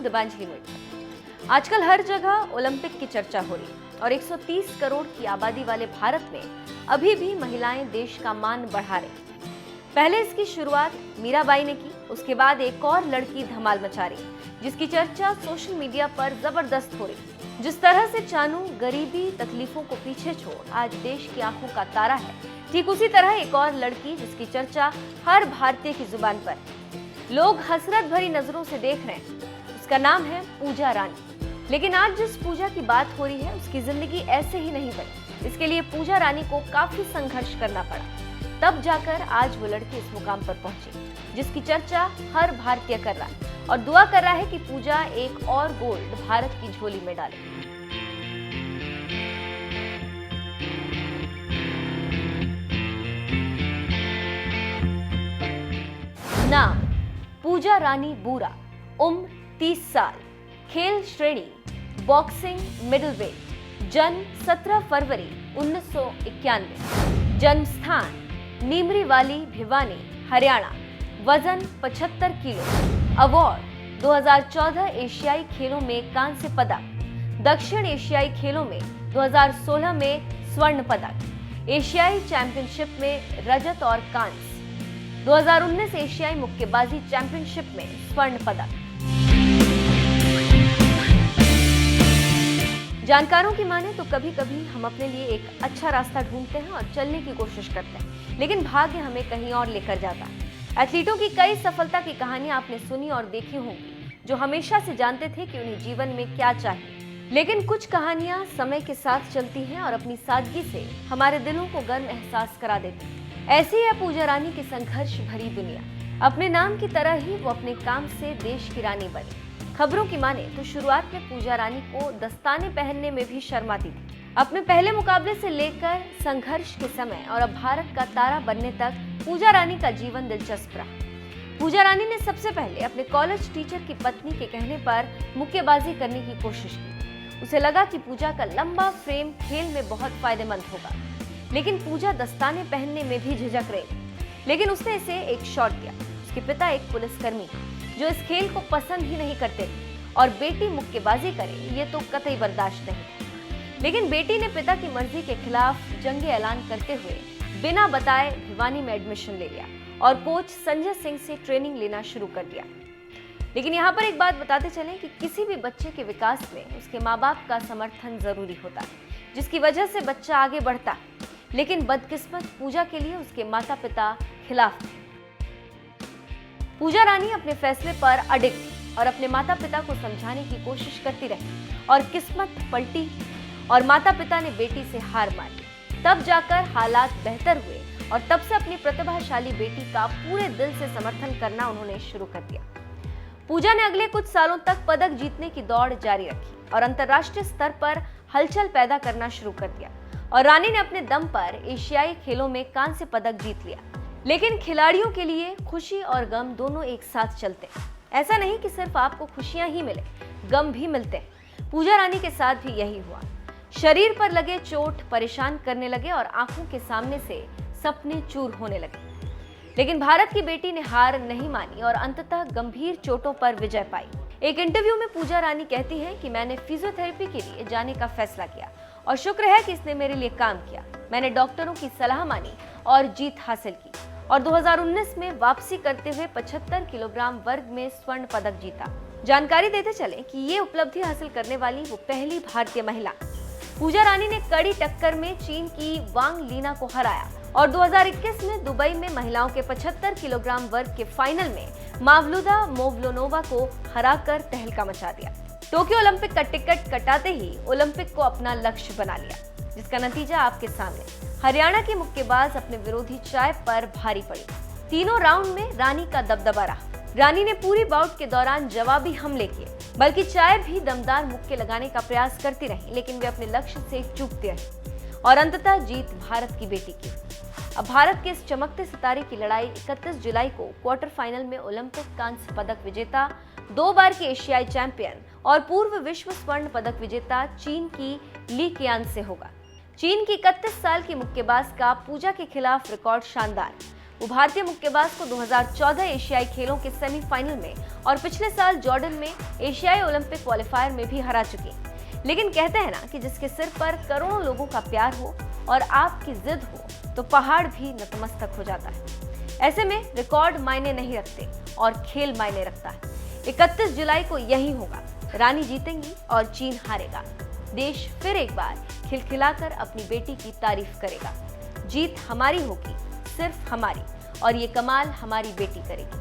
हूं दिबांजलि मोइत्रा। आजकल हर जगह ओलंपिक की चर्चा हो रही है और 130 करोड़ की आबादी वाले भारत में अभी भी महिलाएं देश का मान बढ़ा रही। पहले इसकी शुरुआत मीराबाई ने की, उसके बाद एक और लड़की धमाल मचा रही, जिसकी चर्चा सोशल मीडिया पर जबरदस्त हो रही। जिस तरह से चानू गरीबी तकलीफों को पीछे छोड़ आज देश की आंखों का तारा है, ठीक उसी तरह एक और लड़की जिसकी चर्चा हर भारतीय की जुबान पर लोग हसरत भरी नजरों से देख रहे हैं, उसका नाम है पूजा रानी। लेकिन आज जिस पूजा की बात हो रही है उसकी जिंदगी ऐसे ही नहीं बनी। इसके लिए पूजा रानी को काफी संघर्ष करना पड़ा, तब जाकर आज वो लड़की इस मुकाम पर पहुंची जिसकी चर्चा हर भारतीय कर रहा है और दुआ कर रहा है कि पूजा एक और गोल्ड भारत की झोली में डाले। नाम पूजा रानी बूरा, उम्र 30 साल, खेल श्रेणी बॉक्सिंग मिडिलवेट, जन्म 17 फरवरी 1991, जन्म स्थान नीमरीवाली भिवानी हरियाणा, वजन 75 किलो, अवार्ड 2014 एशियाई खेलों में कांस्य पदक, दक्षिण एशियाई खेलों में 2016 में स्वर्ण पदक, एशियाई चैंपियनशिप में रजत और कांस्य, 2019 एशियाई मुक्केबाजी चैंपियनशिप में स्वर्ण पदक। जानकारों की माने तो कभी कभी हम अपने लिए एक अच्छा रास्ता ढूंढते हैं और चलने की कोशिश करते हैं, लेकिन भाग्य हमें कहीं और लेकर जाता है। एथलीटों की कई सफलता की कहानियां आपने सुनी और देखी होंगी, जो हमेशा से जानते थे कि उन्हें जीवन में क्या चाहिए। लेकिन कुछ कहानियां समय के साथ चलती हैं और अपनी सादगी से हमारे दिलों को गर्म एहसास करा देती हैं। ऐसी है पूजा रानी की संघर्ष भरी दुनिया। अपने नाम की तरह ही वो अपने काम से देश की रानी बनी। खबरों की माने तो शुरुआत में पूजा रानी को दस्ताने पहनने में भी शर्म आती थी। अपने पहले मुकाबले से लेकर संघर्ष के समय और अब भारत का तारा बनने तक पूजा रानी का जीवन दिलचस्प रहा। पूजा रानी ने सबसे पहले अपने कॉलेज टीचर की पत्नी के कहने पर मुक्केबाजी करने की कोशिश की। उसे लगा कि पूजा का लंबा फ्रेम खेल में बहुत फायदेमंद होगा, लेकिन पूजा दस्ताने पहनने में भी झिझक रही। लेकिन उसने इसे एक शॉट दिया। उसके पिता एक पुलिसकर्मी जो इस खेल को पसंद ही नहीं करते थे और बेटी मुक्केबाजी करे ये तो कतई बर्दाश्त नहीं। लेकिन बेटी ने पिता की मर्जी के खिलाफ जंग ऐलान करते हुए बिना बताए भिवानी में एडमिशन ले लिया और कोच संजय सिंह से ट्रेनिंग लेना शुरू कर दिया। लेकिन यहाँ पर एक बात बताते चलें कि किसी भी बच्चे के विकास में उसके माँ बाप का समर्थन जरूरी होता है, जिसकी वजह से बच्चा आगे बढ़ता है। लेकिन बदकिस्मत पूजा के लिए उसके माता पिता खिलाफ थे। पूजा रानी अपने फैसले पर अडिग थी और अपने माता पिता को समझाने की कोशिश करती रही और किस्मत पलटी और माता पिता ने बेटी से हार मानी। तब जाकर हालात बेहतर हुए और तब से अपनी प्रतिभाशाली बेटी का पूरे दिल से समर्थन करना उन्होंने शुरू कर दिया। पूजा ने अगले कुछ सालों तक पदक जीतने की दौड़ जारी रखी और अंतर्राष्ट्रीय स्तर पर हलचल पैदा करना शुरू कर दिया और रानी ने अपने दम पर एशियाई खेलों में कांस्य पदक जीत लिया। लेकिन खिलाड़ियों के लिए खुशी और गम दोनों एक साथ चलते हैं। ऐसा नहीं कि सिर्फ आपको खुशियां ही मिले, गम भी मिलते हैं। पूजा रानी के साथ भी यही हुआ। शरीर पर लगे चोट परेशान करने लगे और आंखों के सामने से सपने चूर होने लगे। लेकिन भारत की बेटी ने हार नहीं मानी और अंततः गंभीर चोटों पर विजय पाई। एक इंटरव्यू में पूजा रानी कहती है कि मैंने फिजियोथेरेपी के लिए जाने का फैसला किया और शुक्र है कि इसने मेरे लिए काम किया। मैंने डॉक्टरों की सलाह मानी और जीत हासिल की और 2019 में वापसी करते हुए 75 किलोग्राम वर्ग में स्वर्ण पदक जीता। जानकारी देते चले कि ये उपलब्धि हासिल करने वाली वो पहली भारतीय महिला। पूजा रानी ने कड़ी टक्कर में चीन की वांग लीना को हराया और 2021 में दुबई में महिलाओं के 75 किलोग्राम वर्ग के फाइनल में मावलुदा मोवलोनोवा को हराकर तहलका मचा दिया। टोक्यो ओलंपिक का टिकट कटाते ही ओलंपिक को अपना लक्ष्य बना लिया, जिसका नतीजा आपके सामने। हरियाणा की मुक्केबाज अपने विरोधी चाय पर भारी पड़ी। तीनों राउंड में रानी का दबदबा रहा। रानी ने पूरी बाउट के दौरान जवाबी हमले किए, बल्कि चाय भी दमदार मुक्के लगाने का प्रयास करती रही, लेकिन वे अपने लक्ष्य से चूकती रही और अंततः जीत भारत की बेटी की। अब भारत के इस चमकते सितारे की लड़ाई 31 जुलाई को क्वार्टर फाइनल में ओलंपिक कांस्य पदक विजेता, 2 बार के एशियाई चैंपियन और पूर्व विश्व स्वर्ण पदक विजेता चीन की ली कियान से होगा। चीन की 31 साल की मुक्केबाज का पूजा के खिलाफ रिकॉर्ड शानदार। वो भारतीय मुक्केबाज को 2014 एशियाई खेलों के सेमीफाइनल में और पिछले साल जॉर्डन में एशियाई ओलंपिक क्वालिफायर में भी हरा चुकी। लेकिन कहते हैं ना कि जिसके सिर पर करोड़ों लोगों का प्यार हो और आपकी जिद हो तो पहाड़ भी नतमस्तक हो जाता है। ऐसे में रिकॉर्ड मायने नहीं रखते और खेल मायने रखता है। 31 जुलाई को यही होगा, रानी जीतेंगी और चीन हारेगा। देश फिर एक बार खिलखिलाकर अपनी बेटी की तारीफ करेगा। जीत हमारी होगी, सिर्फ हमारी, और ये कमाल हमारी बेटी करेगी।